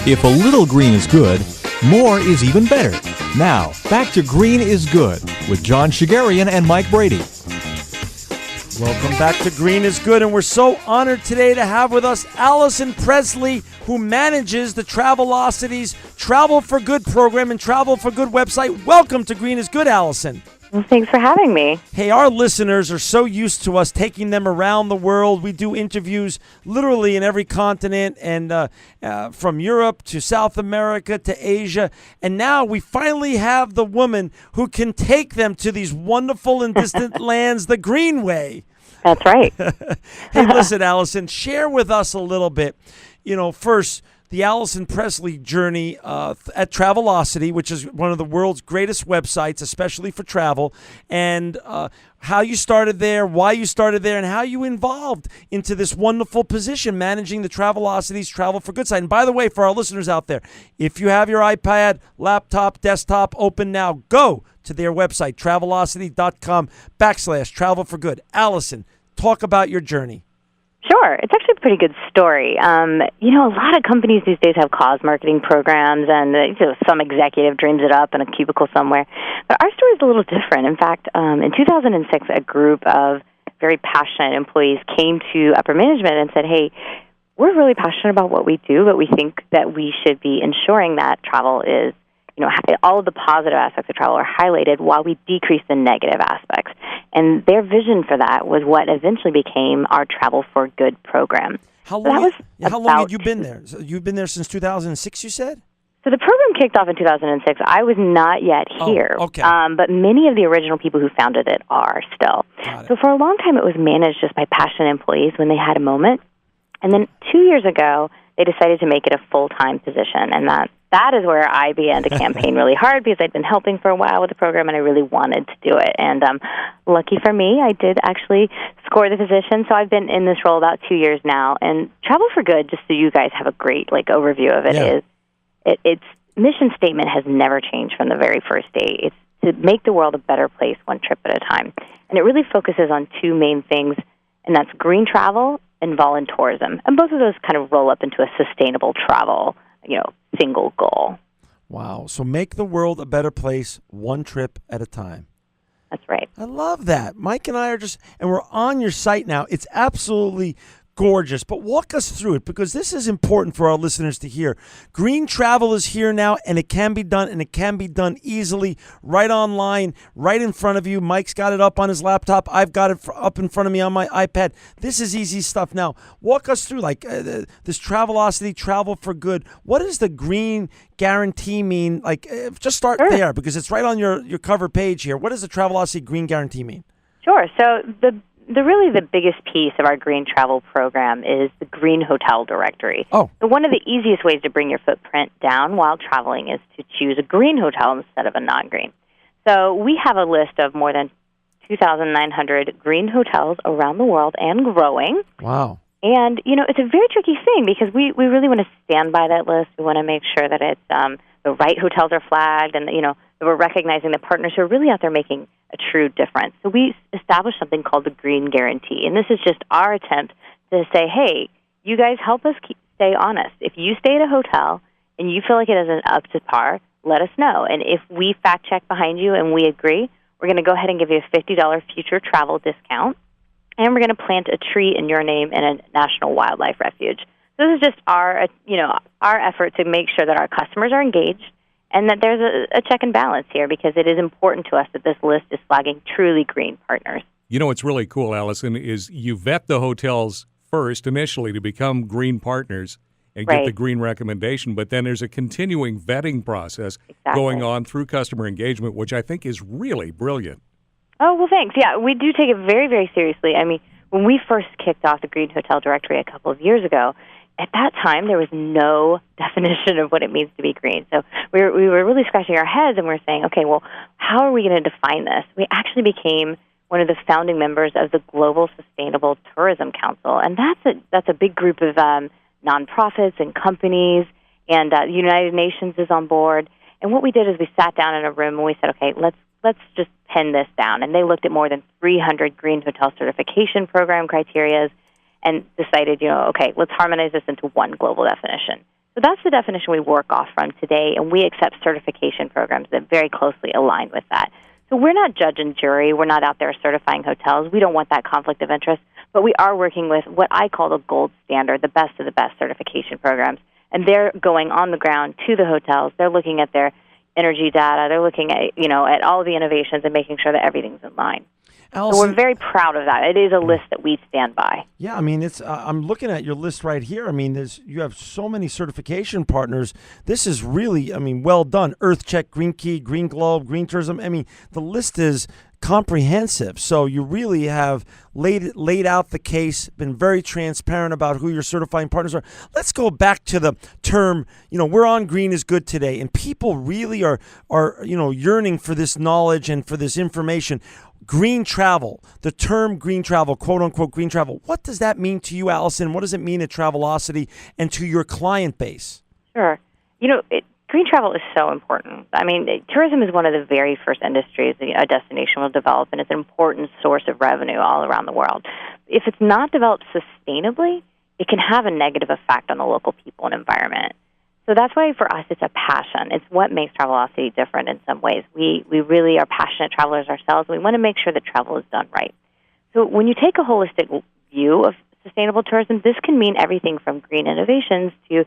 If a little green is good, more is even better. Now, back to Green is Good with John Shigarian and Mike Brady. Welcome back to Green is Good, and we're so honored today to have with us Alison Presley, who manages the Travelocity's Travel for Good program and Travel for Good website. Welcome to Green is Good, Alison. Well, thanks for having me. Hey, our listeners are so used to us taking them around the world. We do interviews literally in every continent, and from Europe to South America to Asia. And now we finally have the woman who can take them to these wonderful and distant lands the green way. That's right. Hey, listen, Alison, share with us a little bit. First, the Alison Presley journey at Travelocity, which is one of the world's greatest websites, especially for travel, and how you started there, why you started there, and how you evolved into this wonderful position managing the Travelocity's Travel for Good site. And by the way, for our listeners out there, if you have your iPad, laptop, desktop open now, go to their website, travelocity.com/travel for good. Alison, talk about your journey. Sure. It's actually a pretty good story. A lot of companies these days have cause marketing programs, and some executive dreams it up in a cubicle somewhere. But our story is a little different. In fact, in 2006, a group of very passionate employees came to upper management and said, hey, we're really passionate about what we do, but we think that we should be ensuring that travel is, all of the positive aspects of travel are highlighted while we decrease the negative aspects. And their vision for that was what eventually became our Travel for Good program. How long had you been there? So you've been there since 2006, you said? So the program kicked off in 2006. I was not yet here. Oh, okay. But many of the original people who founded it are still. So for a long time, it was managed just by passionate employees when they had a moment. And then 2 years ago, they decided to make it a full-time position, and that is where I began to campaign really hard because I'd been helping for a while with the program, and I really wanted to do it. And lucky for me, I did actually score the position, so I've been in this role about 2 years now. And Travel for Good, just so you guys have a great overview of it, is its mission statement has never changed from the very first day. It's to make the world a better place one trip at a time. And it really focuses on two main things, and that's green travel and voluntourism. And both of those kind of roll up into a sustainable travel, single goal. Wow. So make the world a better place one trip at a time. That's right. I love that. Mike and I are and we're on your site now. It's absolutely gorgeous, but walk us through it because this is important for our listeners to hear. Green travel is here now, and it can be done, and it can be done easily, right online, right in front of you. Mike's got it up on his laptop. I've got it up in front of me on my iPad. This is easy stuff. Now, walk us through this Travelocity, Travel for Good. What does the green guarantee mean? Just start there because it's right on your cover page here. What does the Travelocity Green Guarantee mean? Sure. So the biggest piece of our green travel program is the Green Hotel Directory. Oh. So one of the easiest ways to bring your footprint down while traveling is to choose a green hotel instead of a non-green. So we have a list of more than 2,900 green hotels around the world and growing. Wow. And, it's a very tricky thing because we really want to stand by that list. We want to make sure that it's the right hotels are flagged and, that we're recognizing the partners who are really out there making a true difference. So we established something called the Green Guarantee. And this is just our attempt to say, hey, you guys help us stay honest. If you stay at a hotel and you feel like it isn't up to par, let us know. And if we fact check behind you and we agree, we're going to go ahead and give you a $50 future travel discount. And we're going to plant a tree in your name in a national wildlife refuge. So this is just our effort to make sure that our customers are engaged and that there's a check and balance here because it is important to us that this list is flagging truly green partners. What's really cool, Alison, is you vet the hotels first initially to become green partners and get the green recommendation, but then there's a continuing vetting process going on through customer engagement, which I think is really brilliant. Oh, well, thanks. Yeah, we do take it very, very seriously. I mean, when we first kicked off the Green Hotel Directory a couple of years ago, at that time, there was no definition of what it means to be green. So we were really scratching our heads, and we were saying, okay, well, how are we going to define this? We actually became one of the founding members of the Global Sustainable Tourism Council, and that's a big group of nonprofits and companies, and the United Nations is on board. And what we did is we sat down in a room and we said, okay, let's just pin this down. And they looked at more than 300 green hotel certification program criterias and decided, okay, let's harmonize this into one global definition. So that's the definition we work off from today, and we accept certification programs that very closely align with that. So we're not judge and jury. We're not out there certifying hotels. We don't want that conflict of interest, but we are working with what I call the gold standard, the best of the best certification programs, and they're going on the ground to the hotels. They're looking at their energy data. They're looking at, at all of the innovations and making sure that everything's in line. Alison, so we're very proud of that. It is a list that we stand by. Yeah, I mean, it's. I'm looking at your list right here. I mean, you have so many certification partners. This is really, well done. EarthCheck, Green Key, Green Globe, Green Tourism. I mean, the list is comprehensive. So you really have laid out the case, been very transparent about who your certifying partners are. Let's go back to the term, we're on Green is Good today, and people really are yearning for this knowledge and for this information. Green travel, the term green travel, quote unquote green travel. What does that mean to you, Alison? What does it mean at Travelocity and to your client base? Sure. Green travel is so important. I mean, tourism is one of the very first industries a destination will develop, and it's an important source of revenue all around the world. If it's not developed sustainably, it can have a negative effect on the local people and environment. So that's why for us it's a passion. It's what makes Travelocity different in some ways. We really are passionate travelers ourselves. We want to make sure that travel is done right. So when you take a holistic view of sustainable tourism, this can mean everything from green innovations to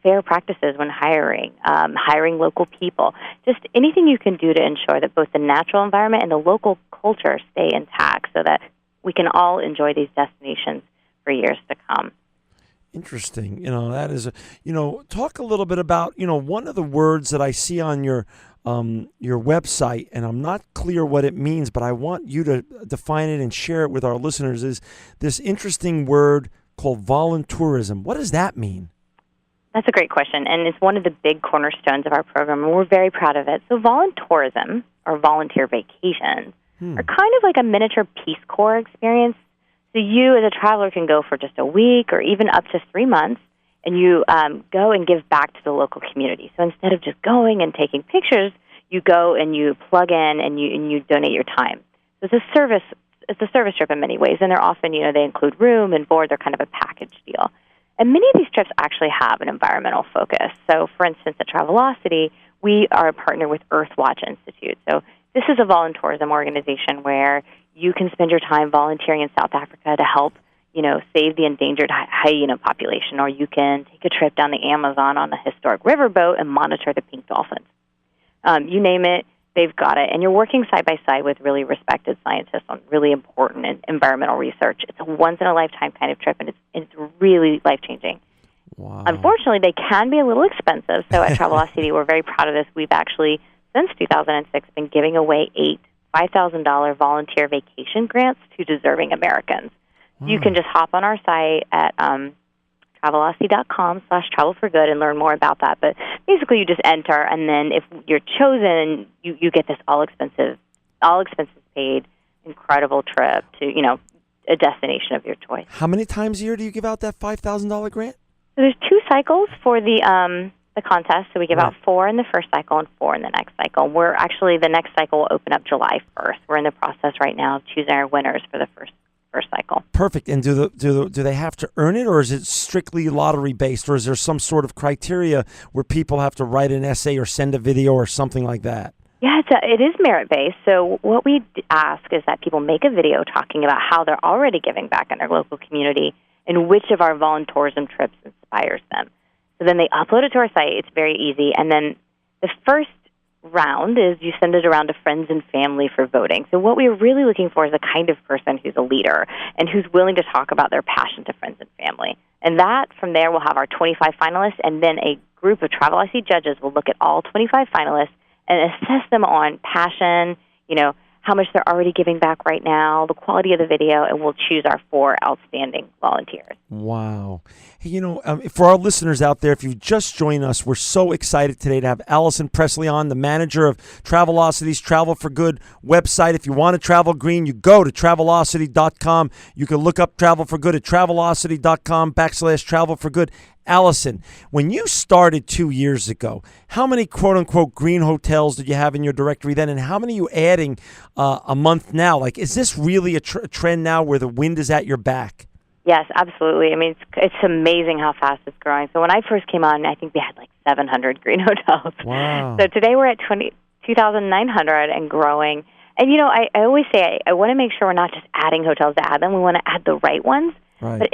fair practices when hiring local people, just anything you can do to ensure that both the natural environment and the local culture stay intact so that we can all enjoy these destinations for years to come. Interesting. That is, talk a little bit about, one of the words that I see on your website, and I'm not clear what it means, but I want you to define it and share it with our listeners, is this interesting word called voluntourism. What does that mean? That's a great question, and it's one of the big cornerstones of our program, and we're very proud of it. So voluntourism, or volunteer vacations, are kind of like a miniature Peace Corps experience. So you, as a traveler, can go for just a week or even up to 3 months, and you go and give back to the local community. So instead of just going and taking pictures, you go and you plug in and you donate your time. So it's a service trip in many ways, and they're often, they include room and board. They're kind of a package deal. And many of these trips actually have an environmental focus. So, for instance, at Travelocity, we are a partner with Earthwatch Institute. So this is a voluntourism organization where you can spend your time volunteering in South Africa to help, save the endangered hyena population, or you can take a trip down the Amazon on a historic riverboat and monitor the pink dolphins. You name it, they've got it. And you're working side by side with really respected scientists on really important environmental research. It's a once-in-a-lifetime kind of trip, and it's really life-changing. Wow. Unfortunately, they can be a little expensive. So at Travelocity, we're very proud of this. We've actually, since 2006, been giving away 8 $5,000 volunteer vacation grants to deserving Americans. You can just hop on our site at Travelocity.com/travelforgood and learn more about that. But basically, you just enter, and then if you're chosen, you get this all expenses paid, incredible trip to a destination of your choice. How many times a year do you give out that $5,000 grant? So there's 2 cycles for the contest. So we give out 4 in the first cycle and 4 in the next cycle. The next cycle will open up July 1st. We're in the process right now of choosing our winners for the first cycle. Perfect. And do they have to earn it, or is it strictly lottery based, or is there some sort of criteria where people have to write an essay or send a video or something like that? Yeah, it is merit based. So what we ask is that people make a video talking about how they're already giving back in their local community and which of our voluntourism trips inspires them. So then they upload it to our site. It's very easy. And then the first round is you send it around to friends and family for voting. So what we're really looking for is the kind of person who's a leader and who's willing to talk about their passion to friends and family. And that, from there, we'll have our 25 finalists, and then a group of Travelocity judges will look at all 25 finalists and assess them on passion, how much they're already giving back right now, the quality of the video, and we'll choose our 4 outstanding volunteers. Wow. Hey, for our listeners out there, if you've just joined us, we're so excited today to have Alison Presley on, the manager of Travelocity's Travel for Good website. If you want to travel green, you go to Travelocity.com. You can look up Travel for Good at Travelocity.com/Travel for Good. Alison, when you started 2 years ago, how many quote-unquote green hotels did you have in your directory then, and how many are you adding a month now? Like, is this really a trend now where the wind is at your back? Yes, absolutely. I mean, it's amazing how fast it's growing. So when I first came on, I think we had like 700 green hotels. Wow. So today we're at 2,900 and growing. And, I always say I want to make sure we're not just adding hotels to add them. We want to add the right ones. Right. But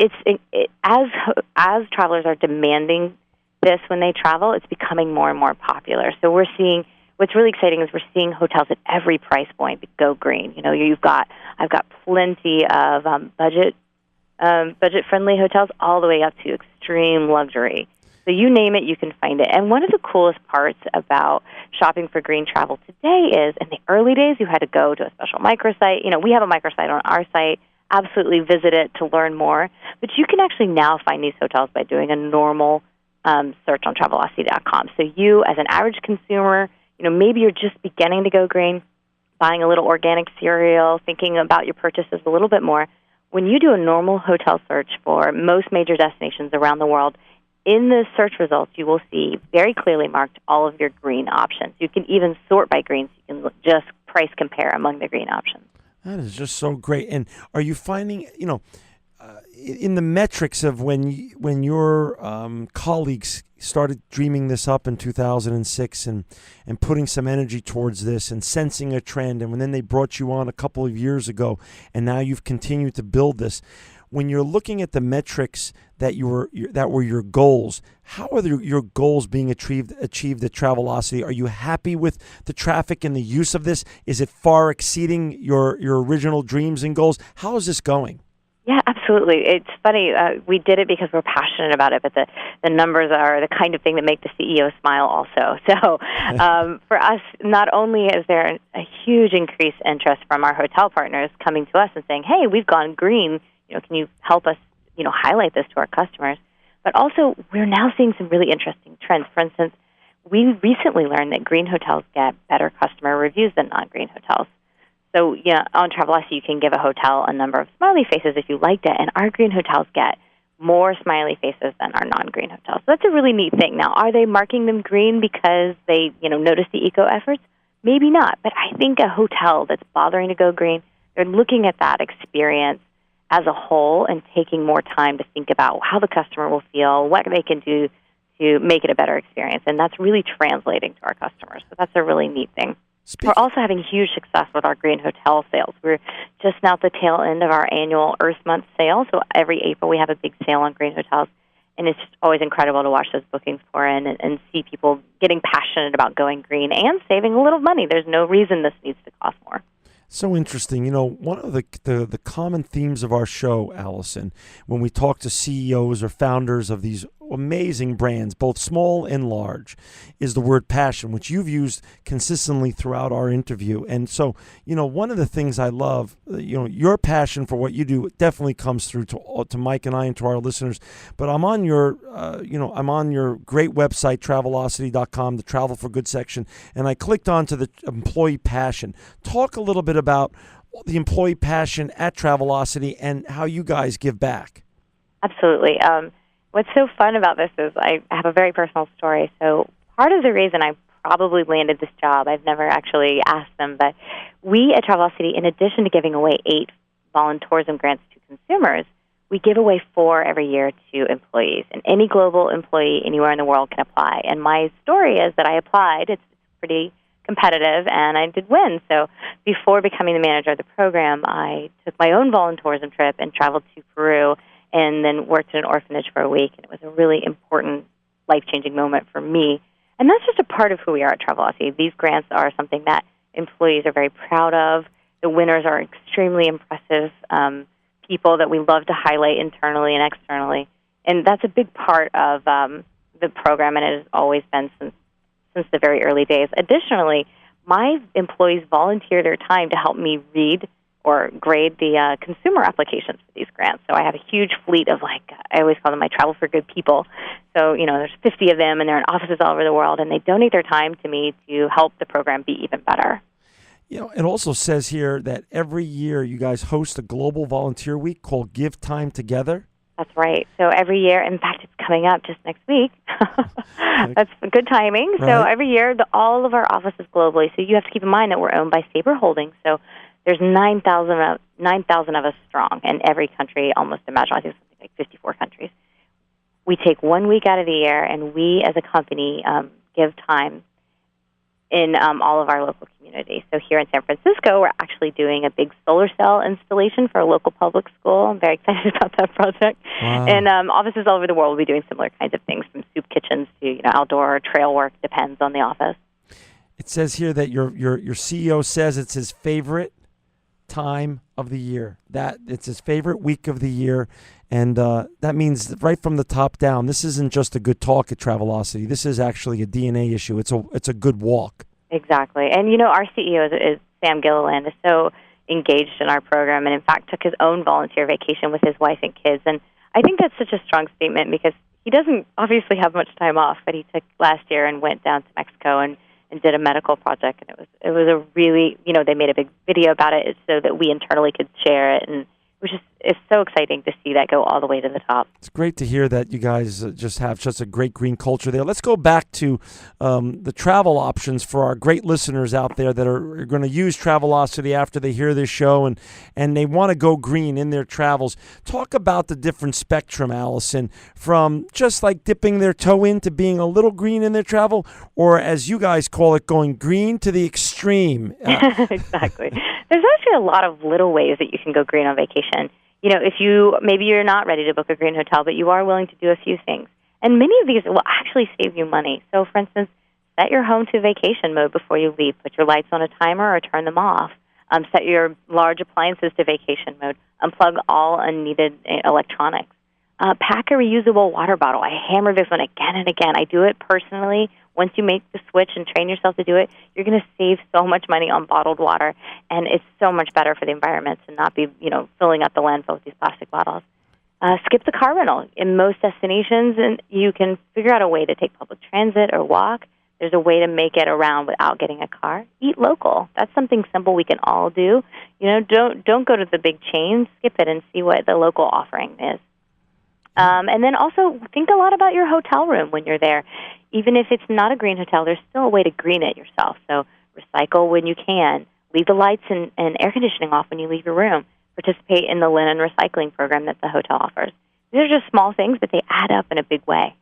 as travelers are demanding this when they travel, it's becoming more and more popular. So we're seeing, what's really exciting is we're seeing hotels at every price point go green. I've got plenty of budget-friendly hotels all the way up to extreme luxury. So you name it, you can find it. And one of the coolest parts about shopping for green travel today is, in the early days, you had to go to a special microsite. We have a microsite on our site. Absolutely visit it to learn more. But you can actually now find these hotels by doing a normal search on Travelocity.com. So you, as an average consumer, maybe you're just beginning to go green, buying a little organic cereal, thinking about your purchases a little bit more. When you do a normal hotel search for most major destinations around the world, in the search results, you will see very clearly marked all of your green options. You can even sort by green, so you can just price compare among the green options. That is just so great. And are you finding, in the metrics of when your colleagues started dreaming this up in 2006 and putting some energy towards this and sensing a trend, and when then they brought you on a couple of years ago, and now you've continued to build this. When you're looking at the metrics that were your goals, how are your goals being achieved at Travelocity? Are you happy with the traffic and the use of this? Is it far exceeding your original dreams and goals? How is this going? Yeah, absolutely. It's funny. We did it because we're passionate about it, but the numbers are the kind of thing that make the CEO smile also. So for us, not only is there a huge increased interest from our hotel partners coming to us and saying, hey, we've gone green, can you help us, highlight this to our customers? But also, we're now seeing some really interesting trends. For instance, we recently learned that green hotels get better customer reviews than non-green hotels. So, on Travelocity, you can give a hotel a number of smiley faces if you liked it, and our green hotels get more smiley faces than our non-green hotels. So that's a really neat thing. Now, are they marking them green because they, notice the eco efforts? Maybe not, but I think a hotel that's bothering to go green, they're looking at that experience as a whole and taking more time to think about how the customer will feel, what they can do to make it a better experience. And that's really translating to our customers. So that's a really neat thing. We're also having huge success with our green hotel sales. We're just now at the tail end of our annual Earth Month sale. So every April we have a big sale on green hotels. And it's just always incredible to watch those bookings pour in and see people getting passionate about going green and saving a little money. There's no reason this needs to cost more. So interesting. One of the common themes of our show, Alison, when we talk to CEOs or founders of these amazing brands, both small and large, is the word passion, which you've used consistently throughout our interview. And so, one of the things I love, your passion for what you do definitely comes through to Mike and I and to our listeners. But I'm on your, I'm on your great website, Travelocity.com, the Travel for Good section, and I clicked onto the employee passion. Talk a little bit about the employee passion at Travelocity and how you guys give back. Absolutely. What's so fun about this is I have a very personal story. So part of the reason I probably landed this job, I've never actually asked them, but we at Travelocity, in addition to giving away 8 voluntourism grants to consumers, we give away 4 every year to employees. And any global employee anywhere in the world can apply. And my story is that I applied. It's pretty competitive, and I did win. So before becoming the manager of the program, I took my own voluntourism trip and traveled to Peru and then worked at an orphanage for a week. And it was a really important, life-changing moment for me. And that's just a part of who we are at Travelocity. These grants are something that employees are very proud of. The winners are extremely impressive people that we love to highlight internally and externally. And that's a big part of the program, and it has always been since the very early days. Additionally, my employees volunteer their time to help me read or grade the consumer applications for these grants. So I have a huge fleet of, I always call them my Travel for Good people. So, there's 50 of them, and they're in offices all over the world, and they donate their time to me to help the program be even better. It also says here that every year you guys host a global volunteer week called Give Time Together. That's right. So every year, in fact, it's coming up just next week. That's good timing. Right. So every year, all of our offices globally, so you have to keep in mind that we're owned by Sabre Holdings. So There's 9,000 of us strong in every country, almost imagine. I think something like 54 countries. We take 1 week out of the year, and we as a company give time in all of our local communities. So here in San Francisco, we're actually doing a big solar cell installation for a local public school. I'm very excited about that project. Wow. And offices all over the world will be doing similar kinds of things, from soup kitchens to outdoor trail work, depends on the office. It says here that your CEO says it's his favorite time of the year. That it's his favorite week of the year, and that means right from the top down. This isn't just a good talk at Travelocity. This is actually a DNA issue. It's a good walk. Exactly, and our CEO is Sam Gilliland, is so engaged in our program, and in fact took his own volunteer vacation with his wife and kids. And I think that's such a strong statement because he doesn't obviously have much time off, but he took last year and went down to Mexico and did a medical project, and it was a really, they made a big video about it so that we internally could share it, and it's so exciting to see that go all the way to the top. It's great to hear that you guys just have such a great green culture there. Let's go back to the travel options for our great listeners out there that are going to use Travelocity after they hear this show and they want to go green in their travels. Talk about the different spectrum, Alison, from just like dipping their toe into being a little green in their travel, or as you guys call it, going green to the extreme. Exactly. There's actually a lot of little ways that you can go green on vacation. If maybe you're not ready to book a green hotel, but you are willing to do a few things. And many of these will actually save you money. So, for instance, set your home to vacation mode before you leave. Put your lights on a timer or turn them off. Set your large appliances to vacation mode. Unplug all unneeded electronics. Pack a reusable water bottle. I hammer this one again and again. I do it personally. Once you make the switch and train yourself to do it, you're going to save so much money on bottled water, and it's so much better for the environment to not be, filling up the landfill with these plastic bottles. Skip the car rental. In most destinations, and you can figure out a way to take public transit or walk. There's a way to make it around without getting a car. Eat local. That's something simple we can all do. Don't go to the big chains. Skip it and see what the local offering is. And then also think a lot about your hotel room when you're there. Even if it's not a green hotel, there's still a way to green it yourself. So recycle when you can. Leave the lights and air conditioning off when you leave your room. Participate in the linen recycling program that the hotel offers. These are just small things, but they add up in a big way.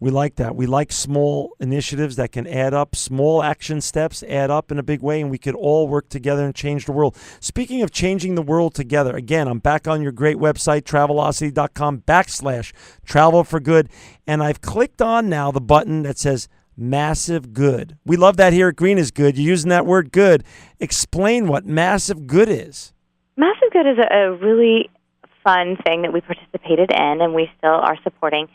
We like that. We like small initiatives that can add up. Small action steps add up in a big way, and we could all work together and change the world. Speaking of changing the world together, again, I'm back on your great website, Travelocity.com/travel for good, and I've clicked on now the button that says Massive Good. We love that here at Green is Good. You're using that word good. Explain what Massive Good is. Massive Good is a really fun thing that we participated in and we still are supporting.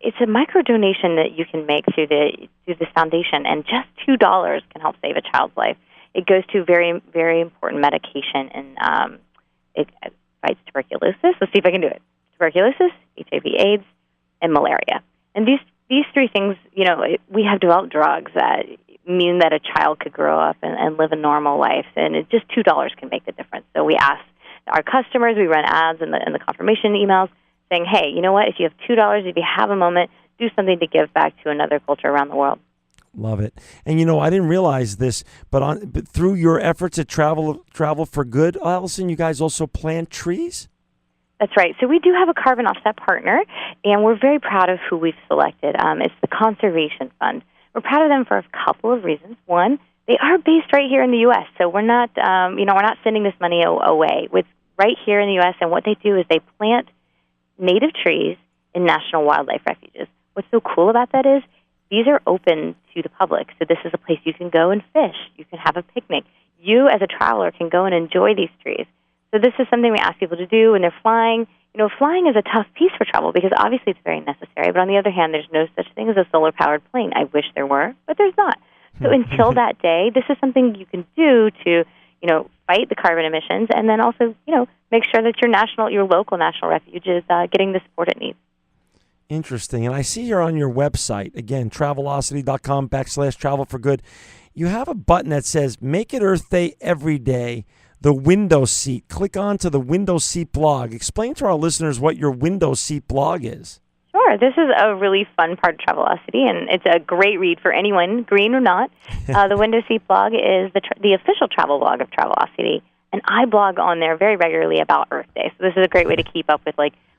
It's a micro donation that you can make through this foundation, and just $2 can help save a child's life. It goes to very, very important medication, and it fights tuberculosis. Let's see if I can do it. Tuberculosis, HIV/AIDS, and malaria. And these three things, we have developed drugs that mean that a child could grow up and live a normal life, and just $2 can make the difference. So we ask our customers, we run ads in the confirmation emails, saying, hey, you know what, if you have $2, if you have a moment, do something to give back to another culture around the world. Love it. And, I didn't realize this, but through your efforts at Travel for Good, Alison, you guys also plant trees? That's right. So we do have a carbon offset partner, and we're very proud of who we've selected. It's the Conservation Fund. We're proud of them for a couple of reasons. One, they are based right here in the U.S., so we're not, we're not sending this money away. It's right here in the U.S., and what they do is they plant native trees in national wildlife refuges. What's so cool about that is these are open to the public. So this is a place you can go and fish. You can have a picnic. You, as a traveler, can go and enjoy these trees. So this is something we ask people to do when they're flying. Flying is a tough piece for travel because obviously it's very necessary. But on the other hand, there's no such thing as a solar-powered plane. I wish there were, but there's not. So until that day, this is something you can do to, fight the carbon emissions, and then also, make sure that your local national refuge is getting the support it needs. Interesting. And I see here on your website, again, Travelocity.com/travel for good, you have a button that says, Make it Earth Day every day, the window seat. Click on to the window seat blog. Explain to our listeners what your window seat blog is. Sure. This is a really fun part of Travelocity, and it's a great read for anyone, green or not. The Window Seat blog is the official travel blog of Travelocity. And I blog on there very regularly about Earth Day. So this is a great way to keep up with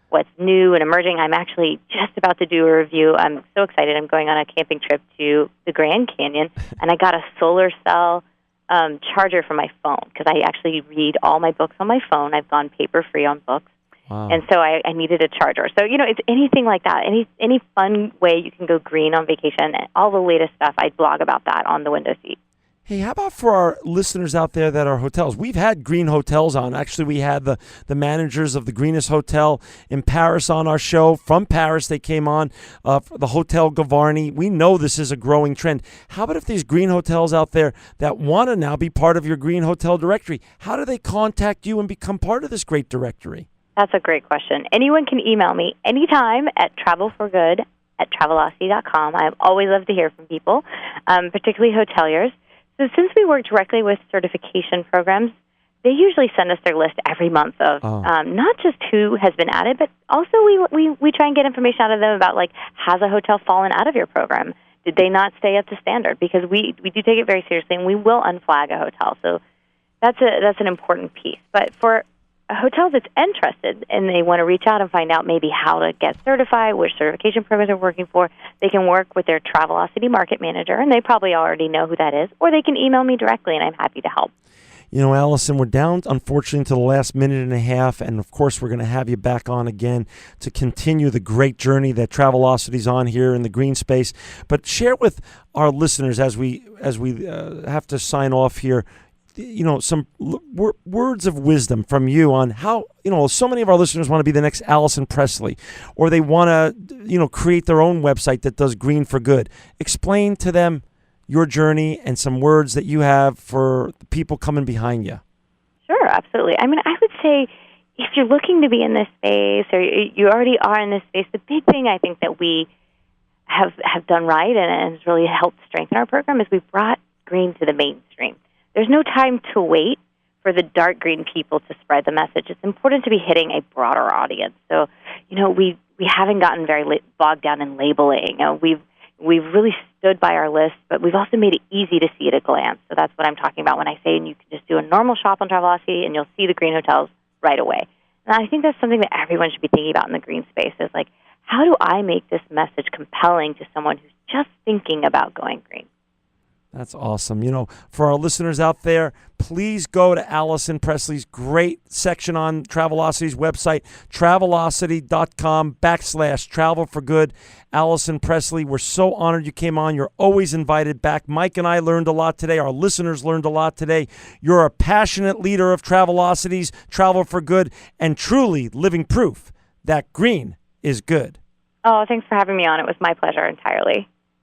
what's new and emerging. I'm actually just about to do a review. I'm so excited. I'm going on a camping trip to the Grand Canyon, and I got a solar cell charger for my phone because I actually read all my books on my phone. I've gone paper-free on books. Wow. And so I needed a charger. So, it's anything like that. Any fun way you can go green on vacation, and all the latest stuff, I blog about that on the window seat. Hey, how about for our listeners out there that are hotels? We've had green hotels on. Actually, we had the managers of the Greenest Hotel in Paris on our show. From Paris, they came on, the Hotel Gavarni. We know this is a growing trend. How about if these green hotels out there that want to now be part of your green hotel directory, how do they contact you and become part of this great directory? That's a great question. Anyone can email me anytime at travelforgood@travelocity.com. I always love to hear from people, particularly hoteliers. So since we work directly with certification programs, they usually send us their list every month of not just who has been added, but also we try and get information out of them about, has a hotel fallen out of your program? Did they not stay up to standard? Because we do take it very seriously, and we will unflag a hotel. So that's an important piece. But for a hotel that's interested and they want to reach out and find out maybe how to get certified, which certification programs are working for, they can work with their Travelocity market manager, and they probably already know who that is, or they can email me directly, and I'm happy to help. Alison, we're down, unfortunately, to the last minute and a half, and of course we're going to have you back on again to continue the great journey that Travelocity's on here in the green space. But share with our listeners as we have to sign off here, some words of wisdom from you on how, so many of our listeners want to be the next Alison Presley, or they want to, create their own website that does green for good. Explain to them your journey and some words that you have for the people coming behind you. Sure, absolutely. I would say if you're looking to be in this space, or you already are in this space, the big thing I think that we have done right and has really helped strengthen our program is we've brought green to the mainstream. There's no time to wait for the dark green people to spread the message. It's important to be hitting a broader audience. So, we haven't gotten very bogged down in labeling. We've really stood by our list, but we've also made it easy to see at a glance. So that's what I'm talking about when I say, and you can just do a normal shop on Travelocity, and you'll see the green hotels right away. And I think that's something that everyone should be thinking about in the green space is how do I make this message compelling to someone who's just thinking about going green? That's awesome. For our listeners out there, please go to Alison Presley's great section on Travelocity's website, travelocity.com/travel for good. Alison Presley, we're so honored you came on. You're always invited back. Mike and I learned a lot today. Our listeners learned a lot today. You're a passionate leader of Travelocity's Travel for Good and truly living proof that green is good. Oh, thanks for having me on. It was my pleasure entirely.